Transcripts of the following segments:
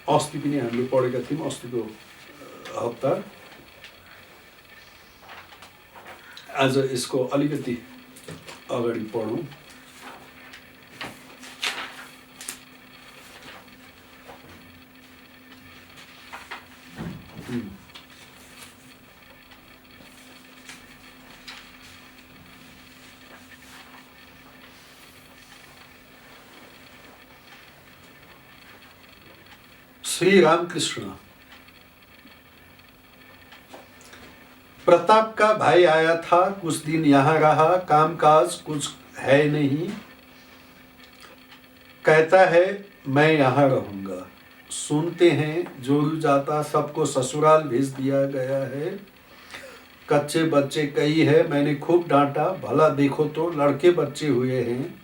अस्ति पनि हामीले पढेका थियौँ अस्तिको हप्ता। आज यसको अलिकति अगाडि पढौँ। श्री रामकृष्ण। प्रताप का भाई आया था, कुछ दिन यहाँ रहा, कामकाज कुछ है नहीं, कहता है मैं यहाँ रहूंगा। सुनते हैं जोरू जाता सबको ससुराल भेज दिया गया है। कच्चे बच्चे कई है, मैंने खूब डांटा, भला देखो तो लड़के बच्चे हुए हैं,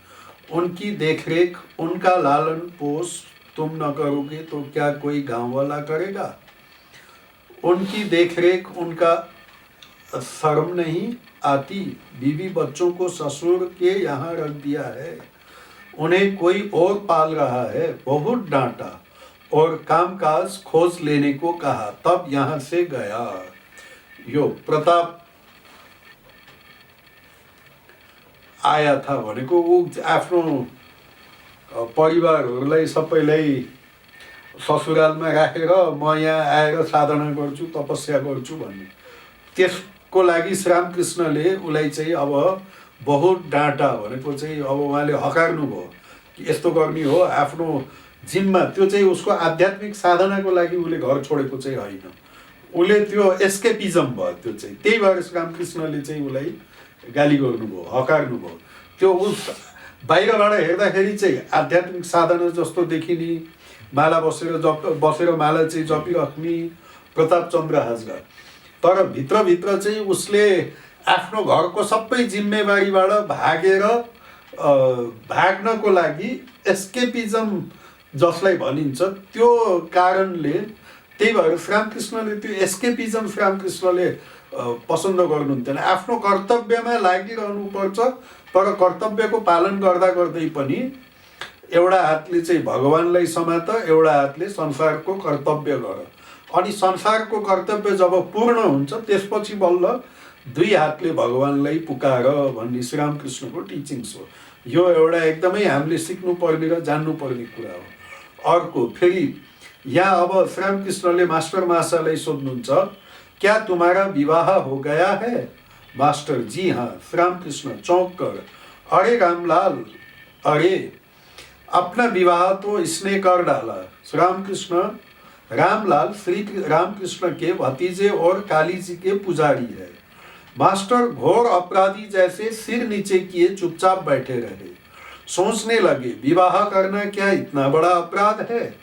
उनकी देखरेख उनका लालन पोष तुम न करोगे तो क्या कोई गांव वाला करेगा। उनकी देखरेख उनका शर्म नहीं आती, बीवी बच्चों को ससुर के यहाँ रख दिया है, उन्हें कोई और पाल रहा है। बहुत डांटा और कामकाज खोज लेने को कहा, तब यहाँ से गया। यो प्रताप आया था भनेको ऊ आफ्नो परिवारहरूलाई सबैलाई ससुरालमा राखेर म यहाँ आएर साधना गर्छु, तपस्या गर्छु भन्ने। त्यसको लागि श्रीरामकृष्णले उसलाई चाहिँ अब बहुत डाँटा भनेको चाहिँ अब उहाँले हकार्नु भयो कि यस्तो गर्ने हो। आफ्नो जिम्मा त्यो चाहिँ उसको आध्यात्मिक साधनाको लागि उसले घर छोडेको चाहिँ होइन, उसले त्यो एस्केपिजम भयो त्यो चाहिँ। त्यही भएर श्रीरामकृष्णले चाहिँ उसलाई गाली गर्नुभयो, हकार्नु भयो। त्यो उस बाहिरबाट हेर्दाखेरि चाहिँ आध्यात्मिक साधना जस्तो देखिने, माला बसेर माला चाहिँ जपिराख्ने प्रताप चन्द्र हाजरा, तर भित्रभित्र चाहिँ उसले आफ्नो घरको सबै जिम्मेवारीबाट भाग्नको लागि एस्केपिजम जसलाई भनिन्छ त्यो कारणले, त्यही भएर श्रीरामकृष्णले त्यो एस्केपिजम श्रीरामकृष्णले पसन्द गर्नुहुन्थेन। आफ्नो कर्तव्यमा लागिरहनु पर्छ, तर कर्तव्यको पालन गर्दा गर्दै पनि एउटा हातले चाहिँ भगवानलाई समात, एउटा हातले संसारको कर्तव्य गर। अनि संसारको कर्तव्य जब पूर्ण हुन्छ त्यसपछि बल्ल दुई हातले भगवानलाई पुकार भन्ने श्रीरामकृष्णको टिचिङ्स हो। यो एउटा एकदमै हामीले सिक्नुपर्ने र जान्नुपर्ने कुरा हो। अर्को फेरि यहाँ अब श्रीरामकृष्णले मास्टर महाशयलाई सोध्नुहुन्छ, क्या तुम्हारा विवाह हो गया है? मास्टर जी हाँ। श्रीरामकृष्ण चौंक कर, अरे रामलाल, अरे अपना विवाह तो इसने कर डाला। श्रीरामकृष्ण, रामलाल श्री रामकृष्ण के भतीजे और काली जी के पुजारी है। मास्टर घोर अपराधी जैसे सिर नीचे किए चुपचाप बैठे रहे। सोचने लगे विवाह करना क्या इतना बड़ा अपराध है?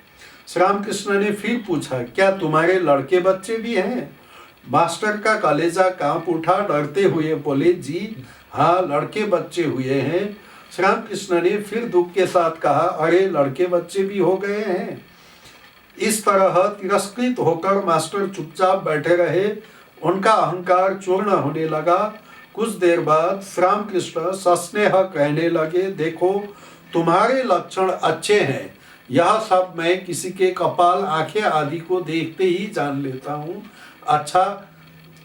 श्रीरामकृष्ण ने फिर पूछा, क्या तुम्हारे लड़के बच्चे भी हैं? मास्टर का कलेजा कांप उठा, डरते हुए बोले, जी हाँ लड़के बच्चे हुए हैं। श्रीरामकृष्ण ने फिर दुख के साथ कहा, अरे लड़के बच्चे भी हो गए हैं। इस तरह तिरस्कृत होकर मास्टर चुपचाप बैठे रहे। उनका अहंकार चूर्ण होने लगा। कुछ देर बाद श्रीरामकृष्ण सस्नेह कहने लगे, देखो तुम्हारे लक्षण अच्छे हैं, यह सब मैं किसी के कपाल, आंखें आदि को देखते ही जान लेता हूँ। अच्छा,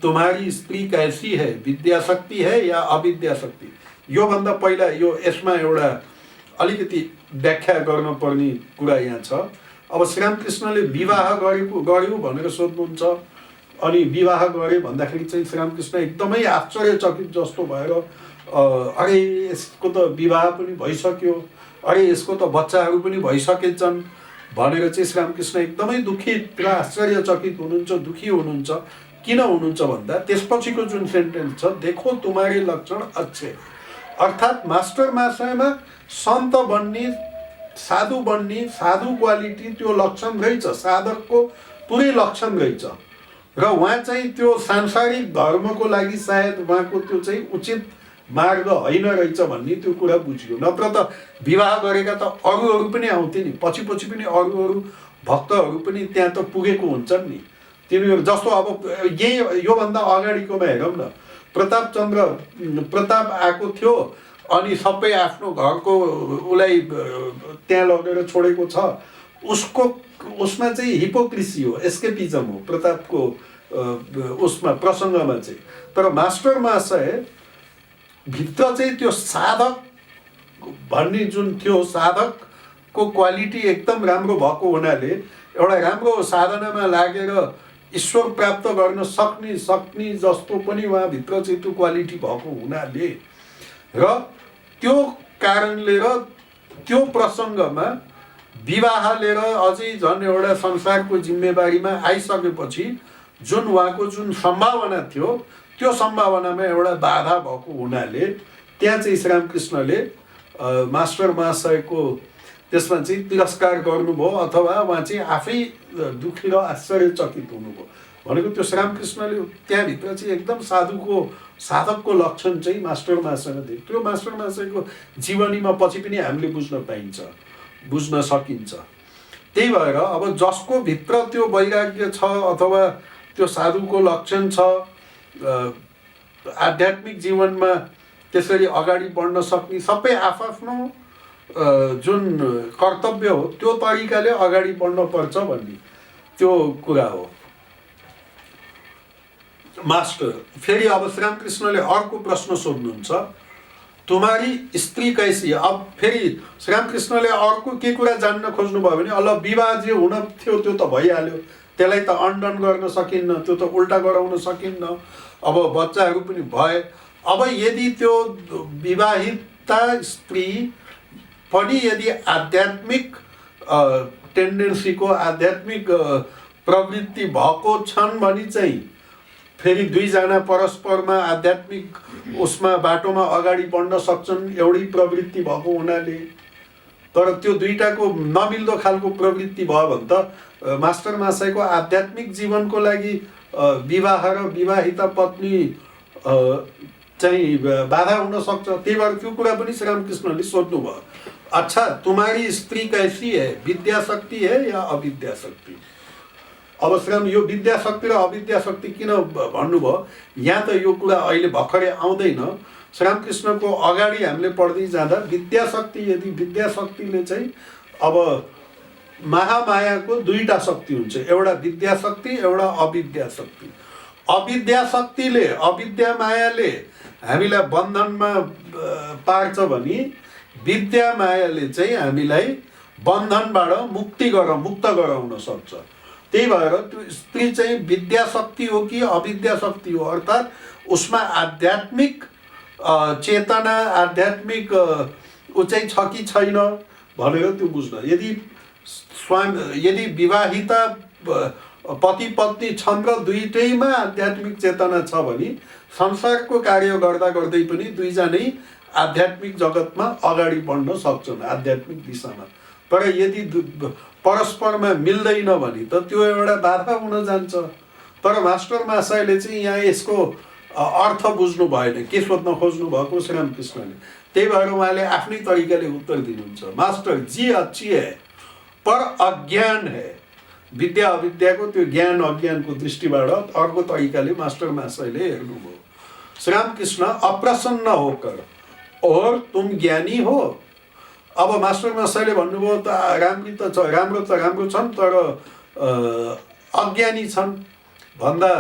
तुम्हारी स्त्री कैसी है? विद्या शक्ति है या अविद्या शक्ति? यो भन्दा पहिला यो यसमा एउटा अलिकति व्याख्या गर्न पर्ने कुरा यहाँ छ। अब श्रीरामकृष्णले विवाह गर्यो भनेर सोध्नुहुन्छ, अनि विवाह गरे भन्दाखेरि चाहिँ श्रीरामकृष्ण एकदमै आश्चर्यचकित जस्तो भएर, अरे यसको त विवाह पनि भइसक्यो, अरे यसको त बच्चाहरू पनि भइसकेछन् भनेर चाहिँ श्रीरामकृष्ण एकदमै दुखित र आश्चर्यचकित हुनुहुन्छ, दुखी हुनुहुन्छ। किन हुनुहुन्छ भन्दा त्यसपछिको जुन सेन्टेन्स छ, देखो तुम्हारे लक्षण अच्छे, अर्थात् मास्टर महाशयमा सन्त बन्ने, साधु बन्ने, साधु क्वालिटी त्यो लक्षण रहेछ, साधकको पुरै लक्षण रहेछ। र उहाँ चाहिँ त्यो सांसारिक धर्मको लागि सायद उहाँको त्यो चाहिँ उचित मार्ग होइन रहेछ भन्ने त्यो कुरा बुझियो। नत्र त विवाह गरेका त अरूहरू पनि आउँथे नि, पछि पनि अरूहरू भक्तहरू पनि त्यहाँ त पुगेको हुन्छन् नि। तिनीहरू जस्तो अब यही योभन्दा अगाडिकोमा हेरौँ न, प्रताप आएको थियो अनि सबै आफ्नो घरको उसलाई त्यहाँ लगेर छोडेको छ, उसमा चाहिँ हिपोक्रेसी हो, एस्केपिजम हो प्रतापको उसमा प्रसङ्गमा चाहिँ। तर मास्टर महाशय भित्र चाहिँ त्यो साधक भन्ने जुन थियो, साधकको क्वालिटी एकदम राम्रो भएको हुनाले एउटा राम्रो साधनामा लागेर ईश्वर प्राप्त गर्न सक्ने जस्तो पनि उहाँभित्र चाहिँ त्यो क्वालिटी भएको हुनाले र त्यो कारणले र त्यो प्रसङ्गमा विवाह लिएर अझै झन् एउटा संसारको जिम्मेवारीमा आइसकेपछि जुन उहाँको जुन सम्भावना थियो त्यो सम्भावनामा एउटा बाधा भएको हुनाले त्यहाँ चाहिँ श्रीरामकृष्णले मास्टर महाशयको त्यसमा चाहिँ तिरस्कार गर्नुभयो अथवा उहाँ चाहिँ आफै दुखी र आश्चर्यचकित हुनुभयो। भनेको त्यो श्रीरामकृष्णले त्यहाँभित्र चाहिँ एकदम साधकको लक्षण चाहिँ मास्टर महाशयमा थियो। त्यो मास्टर महाशयको जीवनीमा पछि पनि हामीले बुझ्न सकिन्छ। त्यही भएर अब जसको भित्र त्यो वैराग्य छ अथवा त्यो साधुको लक्षण छ, आध्यात्मिक जीवनमा त्यसरी अगाडि बढ्न सक्ने, सबै आफ्नो जुन कर्तव्य हो त्यो तरिकाले अगाडि बढ्न पर्छ भन्ने त्यो कुरा हो। मास्टर फेरि अब श्रीरामकृष्णले अर्को प्रश्न सोध्नुहुन्छ, तुम्हारी स्त्री कैसी? अब फेरि श्रीरामकृष्णले अर्को के कुरा जान्न खोज्नुभयो भने अल विवाह जे हुन थियो त्यो त भइहाल्यो, त्यसलाई त अनडन गर्न सकिन्न, त्यो त उल्टा गराउन सकिन्न, अब बच्चाहरू पनि भए। अब यदि त्यो विवाहिता स्त्री पनि यदि आध्यात्मिक टेन्डेन्सीको, आध्यात्मिक प्रवृत्ति भएको छन् भने चाहिँ फेरि दुईजना परस्परमा आध्यात्मिक उसमा बाटोमा अगाडि बढ्न सक्छन् एउटै प्रवृत्ति भएको हुनाले। तर त्यो दुईटाको नमिल्दो खालको प्रवृत्ति भयो भने त मास्टर महाशयको आध्यात्मिक जीवनको लागि विवाह र विवाहिता पत्नी चाहिँ बाधा हुन सक्छ। त्यही भएर त्यो कुरा पनि श्रीरामकृष्णले सोध्नुभयो, अच्छा तुम्हारी स्त्री कैसी है, विद्या शक्ति है या अविद्या शक्ति? अब श्रीराम यो विद्या शक्ति र अविद्या शक्ति किन भन्नुभयो, यहाँ त यो कुरा अहिले भर्खरै आउँदैन। श्रीरामकृष्णको अगाडि हामीले पढ्दै जाँदा विद्या शक्तिले चाहिँ अब महामायाको दुईटा शक्ति हुन्छ, एउटा विद्या शक्ति, एउटा अविद्या शक्ति। अविद्या शक्तिले, अविद्या मायाले हामीलाई बन्धनमा पार्छ भने विद्या मायाले चाहिँ हामीलाई बन्धनबाट मुक्त गराउन सक्छ। त्यही भएर त्यो स्त्री चाहिँ विद्या शक्ति हो कि अविद्या शक्ति हो, अर्थात् उसमा आध्यात्मिक चेतना, आध्यात्मिक ऊ चाहिँ छ कि छैन भनेर त्यो बुझ्न। यदि विवाहिता पति पत्नी छन् र दुईटैमा आध्यात्मिक चेतना छ भने संसारको कार्य गर्दा गर्दै पनि दुईजनै आध्यात्मिक जगतमा अगाडि बढ्न सक्छन् आध्यात्मिक दिशामा। तर यदि परस्परमा मिल्दैन भने त त्यो एउटा बाधा हुन जान्छ। तर मास्टर महाशयले चाहिँ यहाँ यसको अर्थ बुझ्नु भएन, के सोध्न खोज्नु भएको श्रीरामकृष्णले। त्यही भएर उहाँले आफ्नै तरिकाले उत्तर दिनुहुन्छ, मास्टर जी अच्छी है पर अज्ञान है। विद्या अविद्याको त्यो ज्ञान अज्ञानको दृष्टिबाट अर्को तरिकाले मास्टर महाशयले हेर्नुभयो। श्रीरामकृष्ण अप्रसन्न होकर और तुम ज्ञानी हो। अब मास्टर महाशयले भन्नुभयो त राम्रो छन् तर अज्ञानी छन् भन्दा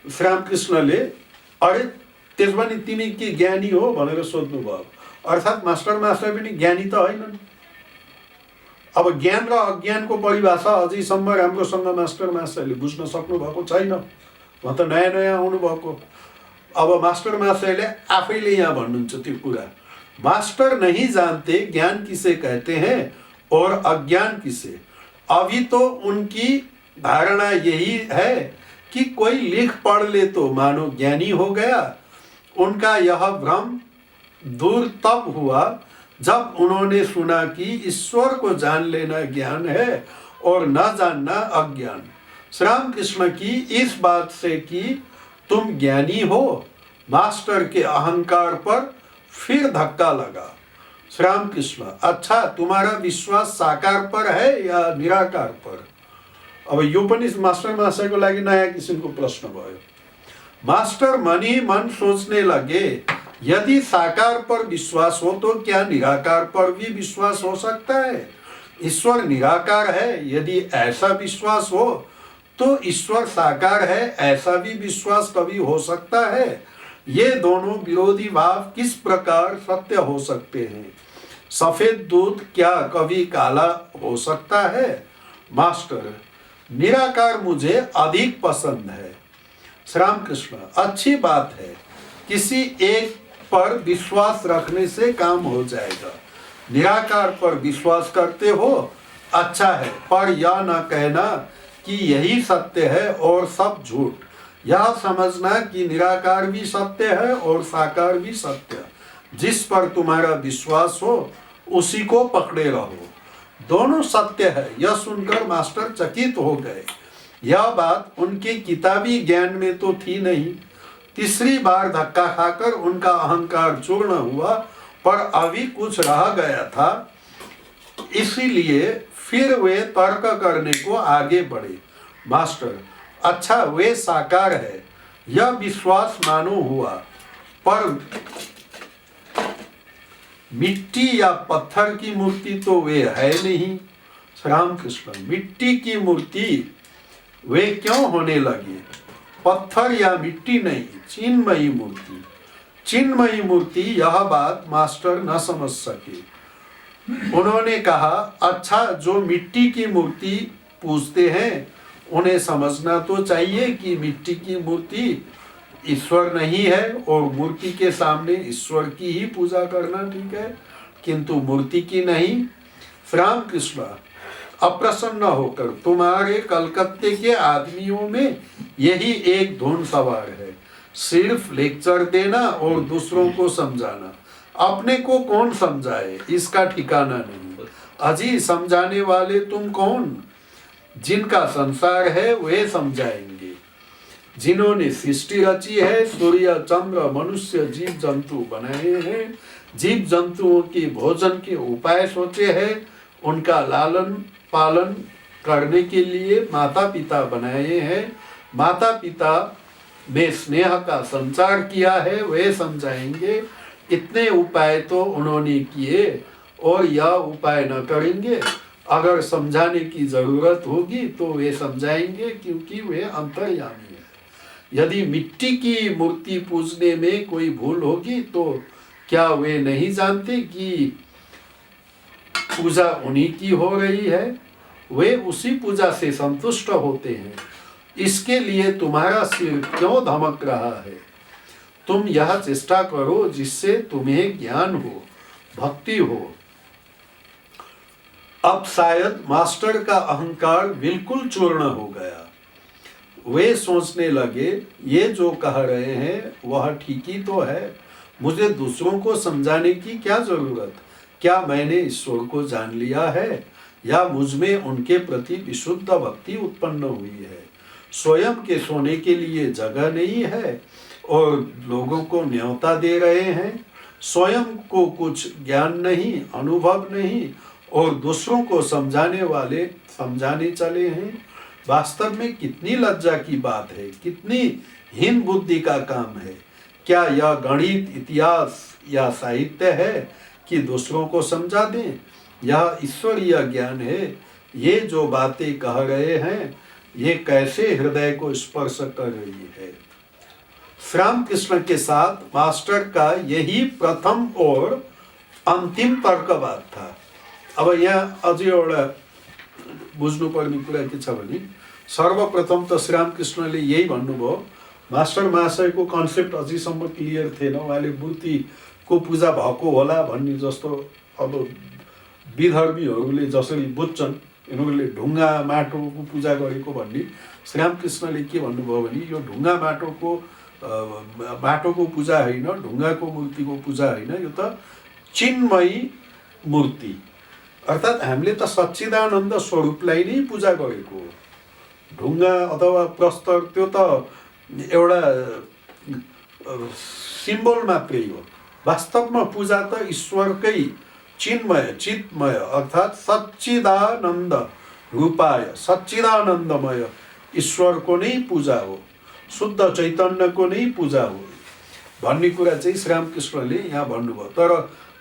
श्रीरामकृष्णले अरे त्यसो भने तिमी के ज्ञानी हो भनेर सोध्नुभयो। अर्थात् मास्टर महाशय पनि ज्ञानी त होइनन्। अब ज्ञान र अज्ञानको परिभाषा अझैसम्म राम्रोसँग मास्टर महाशयले बुझ्न सक्नु भएको छैन, उहाँ त नयाँ आउनुभएको। अब मास्टर महाशयले आफैले यहाँ भन्नुहुन्छ त्यो कुरा, मास्टर नहीं जानते ज्ञान किसे कहते हैं और अज्ञान किसे। अभी तो उनकी धारणा यही है कि कोई लिख पढ़ ले तो मानो ज्ञानी हो गया। उनका यह भ्रम दूर तब हुआ जब उन्होंने सुना कि ईश्वर को जान लेना ज्ञान है और न जानना अज्ञान। श्रीरामकृष्ण की इस बात से कि तुम ज्ञानी हो, मास्टर के अहंकार पर फिर धक्का लगा। श्रीरामकृष्ण, अच्छा तुम्हारा विश्वास साकार पर है या निराकार पर? अब यो पनि मास्टर महाशयको लागि नयाँ किसिमको प्रश्न भयो। मास्टर मन ही मन सोचने लगे, यदि साकार पर विश्वास हो तो क्या निराकार पर भी विश्वास हो सकता है? ईश्वर निराकार है, यदि ऐसा विश्वास हो तो ईश्वर साकार है, ऐसा भी विश्वास कभी हो सकता है? ये दोनों विरोधी भाव किस प्रकार सत्य हो सकते हैं? सफेद दूध क्या कभी काला हो सकता है? मास्टर, निराकार मुझे अधिक पसंद है। श्री रामकृष्ण, अच्छी बात है, किसी एक पर विश्वास रखने से काम हो जाएगा। निराकार पर विश्वास करते हो, अच्छा है, पर यह न कहना कि यही सत्य है और सब झूठ। यह समझना कि निराकार भी सत्य है और साकार भी सत्य। जिस पर तुम्हारा विश्वास हो उसी को पकड़े रहो, दोनों सत्य है। यह सुनकर मास्टर चकित हो गए। यह बात उनके किताबी ज्ञान में तो थी नहीं। तीसरी बार धक्का खाकर उनका अहंकार चूर्ण हुआ, पर अभी कुछ रह गया था, इसीलिए फिर वे तर्क करने को आगे बढ़े। मास्टर, अच्छा, वे साकार है, यह विश्वास मानो हुआ, पर मिट्टी या पत्थर की मूर्ति तो वे है नहीं। रामकृष्ण, मिट्टी की मूर्ति वे क्यों होने लगे? पत्थर या मिट्टी नहीं, चिन्मयी मूर्ति। चिन्मयी मूर्ति, यह बात मास्टर न समझ सके। उन्होंने कहा, अच्छा, जो मिट्टी की मूर्ति पूजते हैं उन्हें समझना तो चाहिए कि मिट्टी की मूर्ति ईश्वर नहीं है और मूर्ति के सामने ईश्वर की ही पूजा करना ठीक है, किंतु मूर्ति की नहीं। रामकृष्ण, अप्रसन्न होकर, तुम्हारे कलकत्ते के आदमियों में यही एक धुन सवार है, सिर्फ लेक्चर देना और दूसरों को समझाना। अपने को कौन समझाए, इसका ठिकाना नहीं। अजी, समझाने वाले तुम कौन? जिनका संसार है वे समझाएंगे। जिन्होंने सृष्टि रची है, सूर्य चंद्र मनुष्य जीव जंतु बनाए हैं, जीव जंतुओं के भोजन के उपाय सोचे हैं, उनका लालन पालन करने के लिए माता पिता बनाए हैं, माता पिता में स्नेह का संचार किया है, वे समझाएंगे। इतने उपाय तो उन्होंने किए और यह उपाय न करेंगे। अगर समझाने की जरूरत होगी तो वे समझाएंगे, क्योंकि वे अंतर्यामी है। यदि मिट्टी की मूर्ति पूजने में कोई भूल होगी तो क्या वे नहीं जानते कि पूजा उन्हीं की हो रही है? वे उसी पूजा से संतुष्ट होते हैं। इसके लिए तुम्हारा सिर क्यों धमक रहा है? तुम यह चेष्टा करो जिससे तुम्हें ज्ञान हो, भक्ति हो। अब शायद मास्टर का अहंकार बिल्कुल चूर्ण हो गया। वे सोचने लगे, ये जो कह रहे हैं वह ठीक ही तो है, मुझे दूसरों को समझाने की क्या जरूरत? क्या मैंने ईश्वर को जान लिया है या मुझ में उनके प्रति विशुद्ध भक्ति उत्पन्न हुई है? स्वयं के सोने के लिए जगह नहीं है और लोगों को न्योता दे रहे हैं। स्वयं को कुछ ज्ञान नहीं, अनुभव नहीं और दूसरों को समझाने वाले समझाने चले हैं। वास्तव में कितनी लज्जा की बात है, कितनी हीन बुद्धि का काम है। क्या यह गणित, इतिहास या साहित्य है कि दूसरों को समझा दें? यह ईश्वरीय ज्ञान है। ये जो बातें कह रहे हैं ये कैसे हृदय को स्पर्श कर रही है। श्री रामकृष्ण के साथ मास्टर का यही प्रथम और अंतिम तर्कवाद था। अब यहाँ अझै एउटा बुझ्नुपर्ने कुरा के छ भने, सर्वप्रथम त श्री रामकृष्णले यही भन्नुभयो, मास्टर महाशयको कन्सेप्ट अझैसम्म क्लियर थिएन। उहाँले मूर्तिको पूजा भएको होला भन्ने जस्तो अब विधर्मीहरूले जसरी बुझ्छन्, यिनीहरूले ढुङ्गा माटोको पूजा गरेको भन्ने, श्री रामकृष्णले के भन्नुभयो भने यो ढुङ्गा माटोको पूजा होइन, ढुङ्गाको मूर्तिको पूजा होइन, यो त चिन्मयी मूर्ति, अर्थात् हामीले त सच्चिदानन्द स्वरूपलाई नै पूजा गरेको हो। ढुङ्गा अथवा प्रस्तर त्यो त एउटा सिम्बल मात्रै हो। वास्तवमा पूजा त ईश्वरकै चिन्मय चित्मय अर्थात् सच्चिदानन्द रूपाय सच्चिदानन्दमय ईश्वरको नै पूजा हो, शुद्ध चैतन्यको नै पूजा हो। भन्ने कुरा चाहिँ श्रीरामकृष्णले यहाँ भन्नुभयो। तर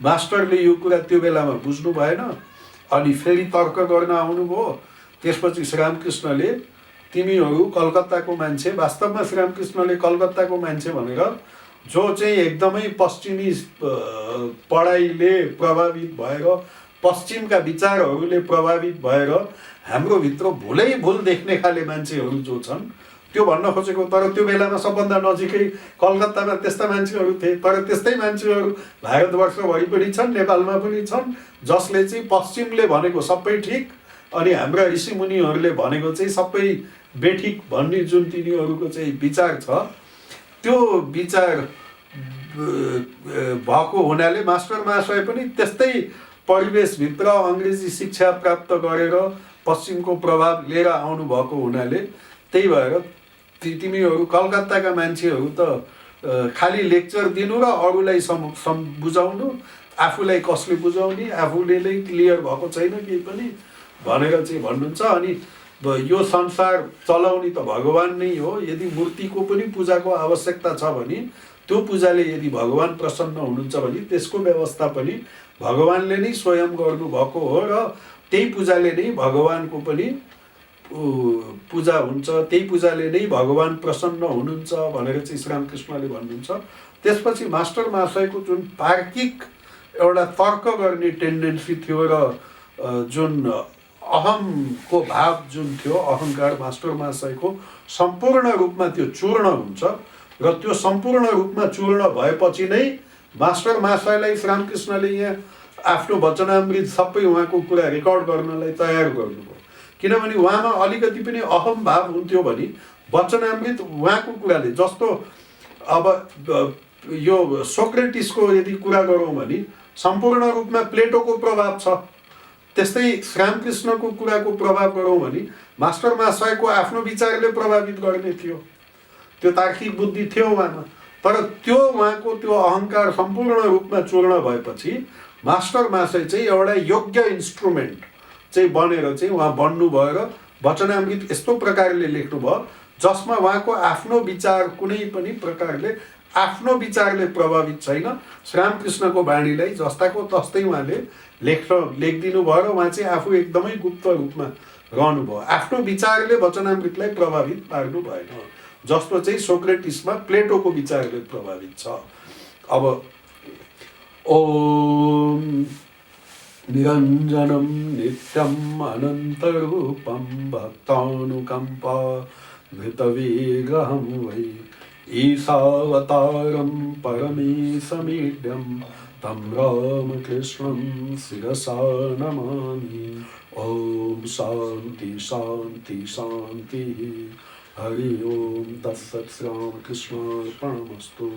मास्टरले यो कुरा त्यो बेलामा बुझ्नु भएन, अनि फेरि तर्क गर्न आउनुभयो। त्यसपछि श्रीरामकृष्णले तिमीहरू कलकत्ताको मान्छे, वास्तवमा श्रीरामकृष्णले कलकत्ताको मान्छे भनेर जो चाहिँ एकदमै पश्चिमी पढाइले प्रभावित भएर, पश्चिमका विचारहरूले प्रभावित भएर हाम्रो भित्र भुलै भुल देख्ने खाले मान्छेहरू जो छन् त्यो भन्न खोजेको। तर त्यो बेलामा सबभन्दा नजिकै कलकत्तामा त्यस्ता मान्छेहरू थिए। तर त्यस्तै मान्छेहरू भारतवर्षभरि पनि छन्, नेपालमा पनि छन्, जसले चाहिँ पश्चिमले भनेको सबै ठिक अनि हाम्रा ऋषिमुनिहरूले भनेको चाहिँ सबै बेठिक भन्ने जुन तिनीहरूको चाहिँ विचार छ, त्यो विचार भएको हुनाले मास्टर महाशय पनि त्यस्तै परिवेशभित्र अङ्ग्रेजी शिक्षा प्राप्त गरेर पश्चिमको प्रभाव लिएर आउनुभएको हुनाले, त्यही भएर तिमीहरू कलकत्ताका मान्छेहरू त खालि लेक्चर दिनु र अरूलाई बुझाउनु, आफूलाई कसले बुझाउने, आफूले नै क्लियर भएको छैन केही पनि भनेर चाहिँ भन्नुहुन्छ। अनि यो संसार चलाउने त भगवान नै हो। यदि मूर्तिको पनि पूजाको आवश्यकता छ भने, त्यो पूजाले यदि भगवान प्रसन्न हुनुहुन्छ भने त्यसको व्यवस्था पनि भगवानले नै स्वयं गर्नुभएको हो र त्यही पूजाले नै भगवानको पनि पूजा हुन्छ, त्यही पूजाले नै भगवान प्रसन्न हुनुहुन्छ भनेर चाहिँ श्रीरामकृष्णले भन्नुहुन्छ। त्यसपछि मास्टर महाशयको जुन तार्किक एउटा तर्क गर्ने टेन्डेन्सी थियो र जुन अहमको भाव जुन थियो, अहङ्कार मास्टर महाशयको सम्पूर्ण रूपमा त्यो चूर्ण हुन्छ र त्यो सम्पूर्ण रूपमा चूर्ण भएपछि नै मास्टर महाशयलाई श्रीरामकृष्णले यहाँ आफ्नो वचनामृत सबै उहाँको कुरा रेकर्ड गर्नलाई तयार गर्नुभयो। किनभने उहाँमा अलिकति पनि अहम भाव हुन्थ्यो भने वचनामृत उहाँको कुराले, जस्तो अब यो सोक्रेटिसको यदि कुरा गरौँ भने सम्पूर्ण रूपमा प्लेटोको प्रभाव छ, त्यस्तै श्रीरामकृष्णको कुराको प्रभाव गरौँ भने मास्टर महाशयको आफ्नो विचारले प्रभावित गर्ने थियो। त्यो तार्किक बुद्धि थियो उहाँमा। तर त्यो उहाँको त्यो अहङ्कार सम्पूर्ण रूपमा चूर्ण भएपछि मास्टर महाशय चाहिँ एउटा योग्य इन्स्ट्रुमेन्ट चाहिँ बनेर चाहिँ उहाँ बन्नुभयो र वचनामृत यस्तो प्रकारले लेख्नुभयो जसमा उहाँको आफ्नो विचार कुनै पनि प्रकारले, आफ्नो विचारले प्रभावित छैन। श्रीरामकृष्णको वाणीलाई जस्ताको तस्तै उहाँले लेखिदिनु भयो र उहाँ चाहिँ आफू एकदमै गुप्त रूपमा रहनुभयो। आफ्नो विचारले वचनामृतलाई प्रभावित पार्नु भएन, जस्तो चाहिँ सोक्रेटिसमा प्लेटोको विचारले प्रभावित छ। अब ओम निरञ्जनं नित्यम् अनन्तरूपं भक्तानुकम्पा धृतविग्रहं वै ईशावतारं परमेशमीड्यं तं रामकृष्णं शिरसा नमामि। ओम शांति शांति शांति। हरि ओम तत्सत्। श्रीरामकृष्णार्पणमस्तु।